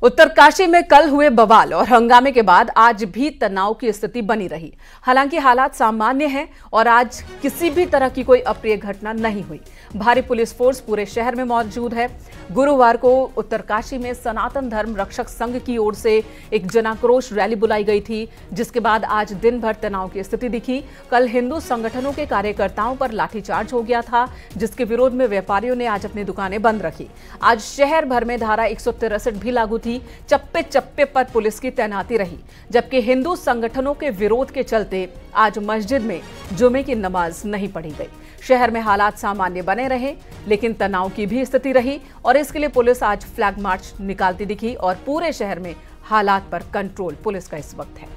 उत्तरकाशी में कल हुए बवाल और हंगामे के बाद आज भी तनाव की स्थिति बनी रही। हालांकि हालात सामान्य हैं और आज किसी भी तरह की कोई अप्रिय घटना नहीं हुई। भारी पुलिस फोर्स पूरे शहर में मौजूद है। गुरुवार को उत्तरकाशी में सनातन धर्म रक्षक संघ की ओर से एक जनाक्रोश रैली बुलाई गई थी, जिसके बाद आज दिन भर तनाव की स्थिति दिखी। कल हिंदू संगठनों के कार्यकर्ताओं पर लाठीचार्ज हो गया था, जिसके विरोध में व्यापारियों ने आज अपनी दुकानें बंद रखी। आज शहर भर में धारा 163 भी लागू थी। चप्पे चप्पे पर पुलिस की तैनाती रही, जबकि हिंदू संगठनों के विरोध के चलते आज मस्जिद में जुमे की नमाज नहीं पढ़ी गई। शहर में हालात सामान्य बने रहे, लेकिन तनाव की भी स्थिति रही और इसके लिए पुलिस आज फ्लैग मार्च निकालती दिखी और पूरे शहर में हालात पर कंट्रोल पुलिस का इस वक्त है।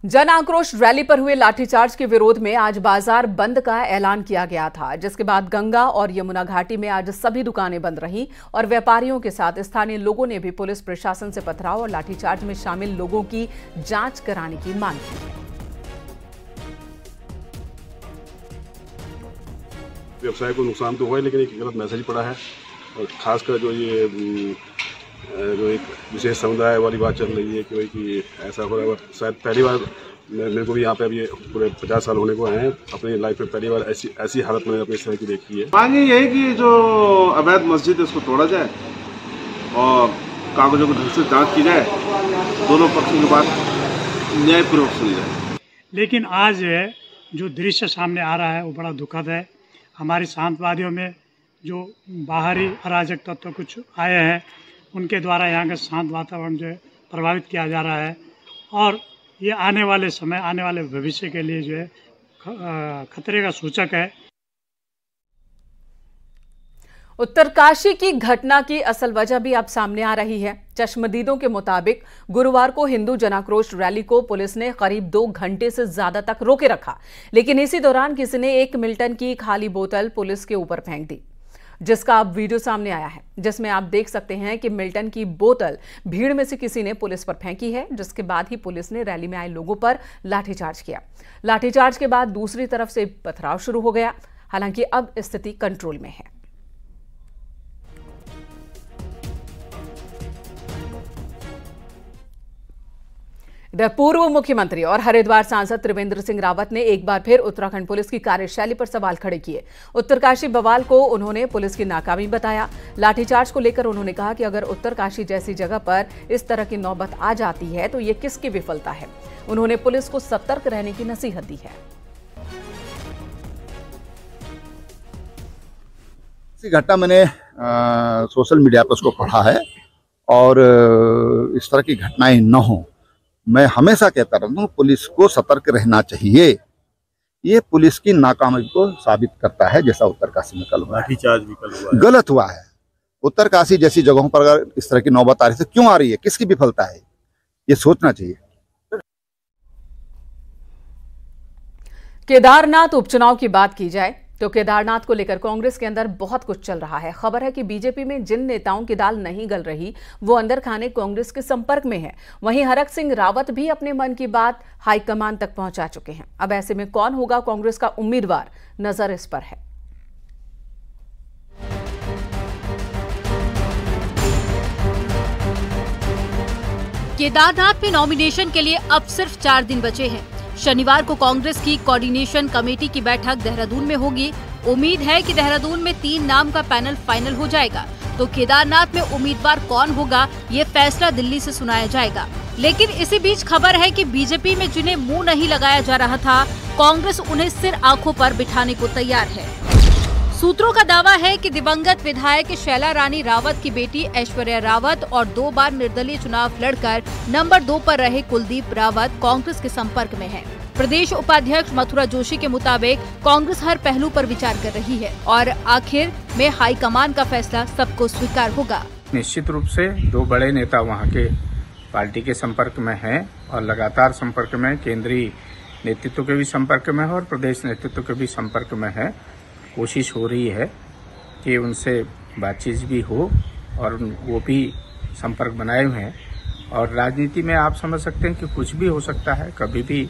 जन आक्रोश रैली पर हुए लाठीचार्ज के विरोध में आज बाजार बंद का ऐलान किया गया था, जिसके बाद गंगा और यमुना घाटी में आज सभी दुकानें बंद रहीं और व्यापारियों के साथ स्थानीय लोगों ने भी पुलिस प्रशासन से पथराव और लाठीचार्ज में शामिल लोगों की जांच कराने की मांग की है। व्यवसाय को नुकसान तो हुआ है, लेकिन एक गलत मैसेज पड़ा है और खासकर जो एक विशेष समुदाय वाली बात चल रही है कि ऐसा हो रहा है। शायद पहली बार मेरे को भी यहाँ पे अभी पूरे 50 साल होने को आए हैं, अपनी लाइफ में पहली बार ऐसी हालत मैंने अपने इस तरह की देखी है। मांग यही कि जो अवैध मस्जिद है उसको तोड़ा जाए और कागजों को ढंग से जांच की जाए, दोनों पक्षों की बात न्यायपूर्वक सुनी जाए। लेकिन आज जो दृश्य सामने आ रहा है वो बड़ा दुखद है। हमारे शांतवादियों में जो बाहरी अराजक तत्व कुछ आए हैं, उनके द्वारा यहाँ का शांत वातावरण जो है प्रभावित किया जा रहा है और ये आने वाले समय, आने वाले भविष्य के लिए जो है खतरे का सूचक है। उत्तरकाशी की घटना की असल वजह भी अब सामने आ रही है। चश्मदीदों के मुताबिक गुरुवार को हिंदू जनाक्रोश रैली को पुलिस ने करीब 2 घंटे से ज्यादा तक रोके रखा, लेकिन इसी दौरान किसी ने 1 मिल्टन की खाली बोतल पुलिस के ऊपर फेंक दी, जिसका अब वीडियो सामने आया है, जिसमें आप देख सकते हैं कि मिल्टन की बोतल भीड़ में से किसी ने पुलिस पर फेंकी है, जिसके बाद ही पुलिस ने रैली में आए लोगों पर लाठीचार्ज किया। लाठीचार्ज के बाद दूसरी तरफ से पथराव शुरू हो गया। हालांकि अब स्थिति कंट्रोल में है। इधर पूर्व मुख्यमंत्री और हरिद्वार सांसद त्रिवेंद्र सिंह रावत ने एक बार फिर उत्तराखंड पुलिस की कार्यशैली पर सवाल खड़े किए। उत्तरकाशी बवाल को उन्होंने पुलिस की नाकामी बताया। लाठीचार्ज को लेकर उन्होंने कहा कि अगर उत्तरकाशी जैसी जगह पर इस तरह की नौबत आ जाती है तो ये किसकी विफलता है। उन्होंने पुलिस को सतर्क रहने की नसीहत दी है। घटना मैंने सोशल मीडिया पर उसको पढ़ा है और इस तरह की घटनाएं न हो, मैं हमेशा कहता रहता हूँ पुलिस को सतर्क रहना चाहिए। ये पुलिस की नाकामी को साबित करता है, जैसा उत्तरकाशी में कल हुआ। लाठीचार्ज भी कल हुआ, गलत हुआ है। उत्तरकाशी जैसी जगहों पर अगर इस तरह की नौबत आ रही है तो क्यों आ रही है, किसकी विफलता है, ये सोचना चाहिए। केदारनाथ उपचुनाव की बात की जाए तो केदारनाथ को लेकर कांग्रेस के अंदर बहुत कुछ चल रहा है। खबर है कि बीजेपी में जिन नेताओं की दाल नहीं गल रही वो अंदर खाने कांग्रेस के संपर्क में है। वहीं हरक सिंह रावत भी अपने मन की बात हाईकमान तक पहुंचा चुके हैं। अब ऐसे में कौन होगा कांग्रेस का उम्मीदवार, नजर इस पर है। केदारनाथ में नॉमिनेशन के लिए अब सिर्फ 4 दिन बचे हैं। शनिवार को कांग्रेस की कोऑर्डिनेशन कमेटी की बैठक देहरादून में होगी। उम्मीद है कि देहरादून में 3 नाम का पैनल फाइनल हो जाएगा, तो केदारनाथ में उम्मीदवार कौन होगा ये फैसला दिल्ली से सुनाया जाएगा। लेकिन इसी बीच खबर है कि बीजेपी में जिन्हें मुंह नहीं लगाया जा रहा था, कांग्रेस उन्हें सिर आंखों पर बिठाने को तैयार है। सूत्रों का दावा है कि दिवंगत विधायक शैला रानी रावत की बेटी ऐश्वर्या रावत और 2 बार निर्दलीय चुनाव लड़कर नंबर 2 पर रहे कुलदीप रावत कांग्रेस के संपर्क में हैं। प्रदेश उपाध्यक्ष मथुरा जोशी के मुताबिक कांग्रेस हर पहलू पर विचार कर रही है और आखिर में हाईकमान का फैसला सबको स्वीकार होगा। निश्चित रूप से 2 बड़े नेता वहां के पार्टी के संपर्क में हैं और लगातार संपर्क में, केंद्रीय नेतृत्व के भी संपर्क में है और प्रदेश नेतृत्व के भी संपर्क में है। कोशिश हो रही है कि उनसे बातचीत भी हो और वो भी संपर्क बनाए हुए हैं। और राजनीति में आप समझ सकते हैं कि कुछ भी हो सकता है, कभी भी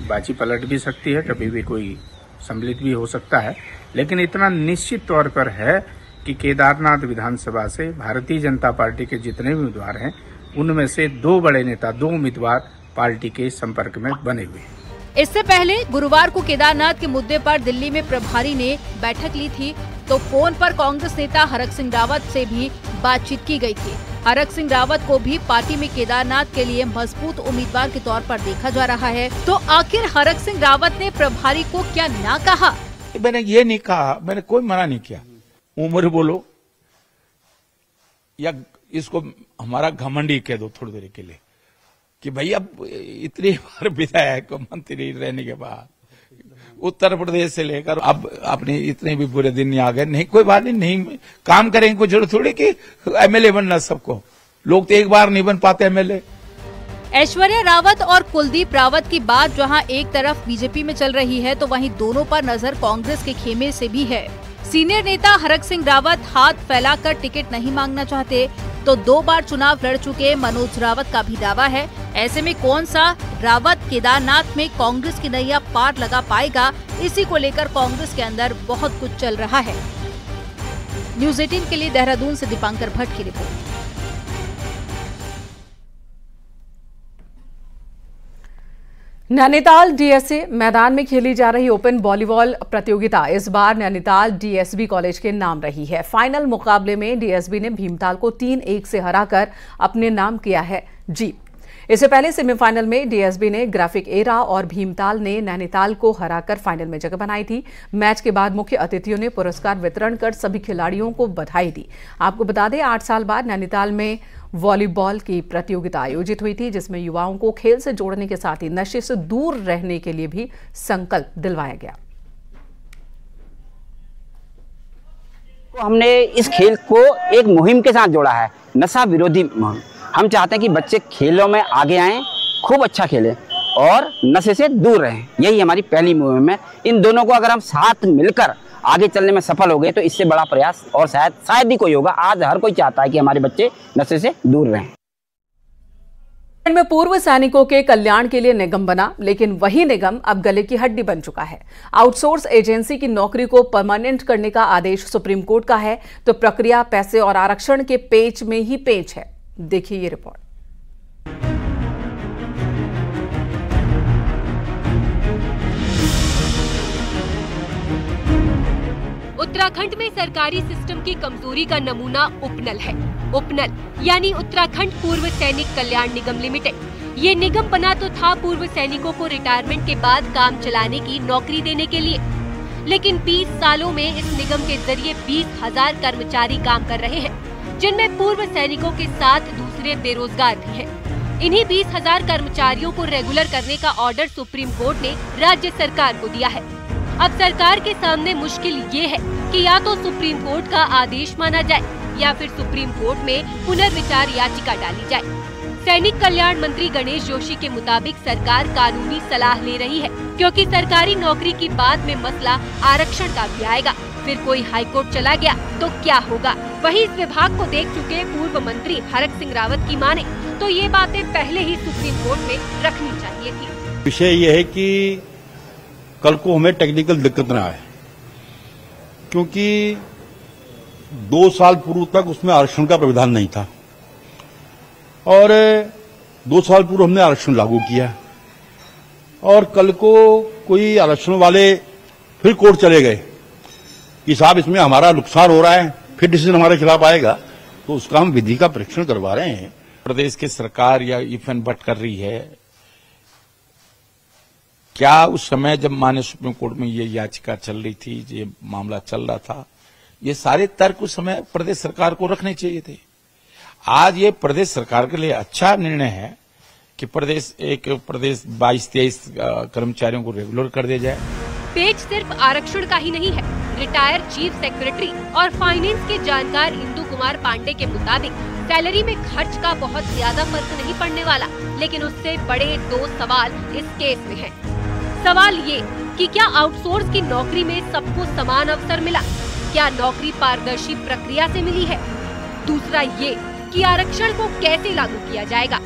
बाजी पलट भी सकती है, कभी भी कोई सम्मिलित भी हो सकता है, लेकिन इतना निश्चित तौर पर है कि केदारनाथ विधानसभा से भारतीय जनता पार्टी के जितने भी उम्मीदवार हैं उनमें से 2 बड़े नेता, 2 उम्मीदवार पार्टी के संपर्क में बने हुए हैं। इससे पहले गुरुवार को केदारनाथ के मुद्दे पर दिल्ली में प्रभारी ने बैठक ली थी, तो फोन पर कांग्रेस नेता हरक सिंह रावत से भी बातचीत की गई थी। हरक सिंह रावत को भी पार्टी में केदारनाथ के लिए मजबूत उम्मीदवार के तौर पर देखा जा रहा है। तो आखिर हरक सिंह रावत ने प्रभारी को क्या ना कहा? मैंने ये नहीं कहा, मैंने कोई मना नहीं किया। उम्र बोलो या इसको हमारा घमंडी कह दो थोड़ी देर के लिए कि भाई अब इतनी बार विधायक मंत्री रहने के बाद उत्तर प्रदेश से लेकर अब अपने इतने भी बुरे दिन नहीं आ गए, नहीं कोई बात नहीं काम करेंगे, कोई जरूरत थोड़ी कि एमएलए बनना सबको, लोग तो एक बार नहीं बन पाते एमएलए। ऐश्वर्या रावत और कुलदीप रावत की बात जहां एक तरफ बीजेपी में चल रही है, तो वहीं दोनों पर नजर कांग्रेस के खेमे से भी है। सीनियर नेता हरक सिंह रावत हाथ फैलाकर टिकट नहीं मांगना चाहते, तो 2 बार चुनाव लड़ चुके मनोज रावत का भी दावा है। ऐसे में कौन सा रावत केदारनाथ में कांग्रेस की नैया पार लगा पाएगा, इसी को लेकर कांग्रेस के अंदर बहुत कुछ चल रहा है। न्यूज़ 18 के लिए देहरादून से दीपांकर भट्ट की रिपोर्ट। नैनीताल डीएसए मैदान में खेली जा रही ओपन वॉलीबॉल प्रतियोगिता इस बार नैनीताल डीएसबी कॉलेज के नाम रही है। फाइनल मुकाबले में डीएसबी ने भीमताल को 3-1 से हराकर अपने नाम किया है जीत। इससे पहले सेमीफाइनल में डीएसबी ने ग्राफिक एरा और भीमताल ने नैनीताल को हराकर फाइनल में जगह बनाई थी। मैच के बाद मुख्य अतिथियों ने पुरस्कार वितरण कर सभी खिलाड़ियों को बधाई दी। आपको बता दें 8 साल बाद नैनीताल में वॉलीबॉल की प्रतियोगिता आयोजित हुई थी, जिसमें युवाओं को खेल से जोड़ने के साथ ही नशे से दूर रहने के लिए भी संकल्प दिलवाया गया। हमने इस खेल को एक मुहिम के साथ जोड़ा है, नशा विरोधी मुहिम। हम चाहते हैं कि बच्चे खेलों में आगे आएं, खूब अच्छा खेलें और नशे से दूर रहें। यही हमारी पहली मुहिम है। इन दोनों को अगर हम साथ मिलकर आगे चलने में सफल हो गए तो इससे बड़ा प्रयास और शायद ही कोई होगा। आज हर कोई चाहता है कि हमारे बच्चे नशे से दूर रहें। में पूर्व सैनिकों के कल्याण के लिए निगम बना, लेकिन वही निगम अब गले की हड्डी बन चुका है। आउटसोर्स एजेंसी की नौकरी को परमानेंट करने का आदेश सुप्रीम कोर्ट का है, तो प्रक्रिया, पैसे और आरक्षण के पेच में ही पेच है। देखिए ये रिपोर्ट। उत्तराखंड में सरकारी सिस्टम की कमजोरी का नमूना उपनल है। उपनल यानी उत्तराखंड पूर्व सैनिक कल्याण निगम लिमिटेड। ये निगम बना तो था पूर्व सैनिकों को रिटायरमेंट के बाद काम चलाने की नौकरी देने के लिए, लेकिन 20 सालों में इस निगम के जरिए 20,000 कर्मचारी काम कर रहे हैं, जिनमें पूर्व सैनिकों के साथ दूसरे बेरोजगार भी हैं। इन्हीं 20,000 कर्मचारियों को रेगुलर करने का ऑर्डर सुप्रीम कोर्ट ने राज्य सरकार को दिया है। अब सरकार के सामने मुश्किल ये है कि या तो सुप्रीम कोर्ट का आदेश माना जाए या फिर सुप्रीम कोर्ट में पुनर्विचार याचिका डाली जाए। सैनिक कल्याण मंत्री गणेश जोशी के मुताबिक सरकार कानूनी सलाह ले रही है, क्योंकि सरकारी नौकरी की बाद में मसला आरक्षण का भी आएगा। फिर कोई हाईकोर्ट चला गया तो क्या होगा? वहीं इस विभाग को देख चुके पूर्व मंत्री हरक सिंह रावत की माने तो ये बातें पहले ही सुप्रीम कोर्ट में रखनी चाहिए थी। विषय ये है कि कल को हमें टेक्निकल दिक्कत ना आए, क्योंकि 2 साल पूर्व तक उसमें आरक्षण का प्रावधान नहीं था और 2 साल पूर्व हमने आरक्षण लागू किया और कल को कोई आरक्षण वाले फिर कोर्ट चले गए कि साहब इसमें हमारा नुकसान हो रहा है, फिर डिसीजन हमारे खिलाफ आएगा, तो उसका हम विधि का परीक्षण करवा रहे हैं। प्रदेश की सरकार या इफ एंड बट कर रही है क्या? उस समय जब माननीय सुप्रीम कोर्ट में ये याचिका चल रही थी, ये मामला चल रहा था, ये सारे तर्क उस समय प्रदेश सरकार को रखने चाहिए थे। आज ये प्रदेश सरकार के लिए अच्छा निर्णय है कि प्रदेश 22-23 कर्मचारियों को रेगुलर कर दिया जाए। पेज सिर्फ आरक्षण का ही नहीं है। रिटायर्ड चीफ सेक्रेटरी और फाइनेंस के जानकार इंदु कुमार पांडे के मुताबिक सैलरी में खर्च का बहुत ज्यादा फर्क नहीं पड़ने वाला, लेकिन उससे बड़े 2 सवाल इस केस में हैं। सवाल ये कि क्या आउटसोर्स की नौकरी में सबको समान अवसर मिला? क्या नौकरी पारदर्शी प्रक्रिया से मिली है? दूसरा ये कि आरक्षण को कैसे लागू किया जाएगा।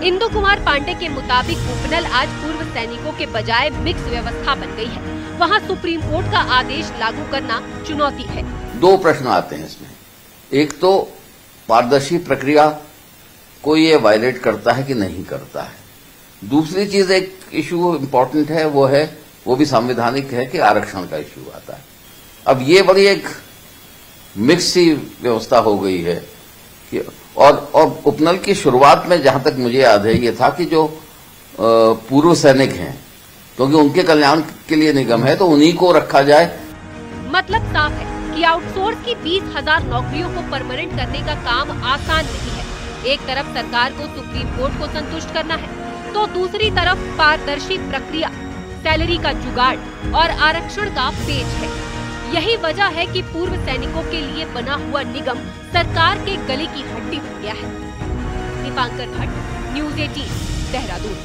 इंदु कुमार पांडे के मुताबिक उपनल आज पूर्व सैनिकों के बजाय मिक्स व्यवस्था बन गई है। वहाँ सुप्रीम कोर्ट का आदेश लागू करना चुनौती है। दो प्रश्न आते हैं इसमें। एक तो पारदर्शी प्रक्रिया को ये वायलेट करता है कि नहीं करता है। दूसरी चीज एक इशू इम्पोर्टेंट है, वो भी संवैधानिक है कि आरक्षण का इशू आता है। अब ये बड़ी एक मिक्स सी व्यवस्था हो गई है कि और उपनल की शुरुआत में जहां तक मुझे याद है ये था कि जो पूर्व सैनिक हैं, क्योंकि उनके कल्याण के लिए निगम है, तो उन्हीं को रखा जाए। मतलब साफ है कि आउटसोर्स की 20,000 नौकरियों को परमानेंट करने का काम आसान नहीं है। एक तरफ सरकार को सुप्रीम कोर्ट को संतुष्ट करना है, तो दूसरी तरफ पारदर्शी प्रक्रिया, सैलरी का जुगाड़ और आरक्षण का पेच है। यही वजह है कि पूर्व सैनिकों के लिए बना हुआ निगम सरकार के गले की हड्डी बन गया है। दीपांकर भट्ट, न्यूज़ 18, देहरादून।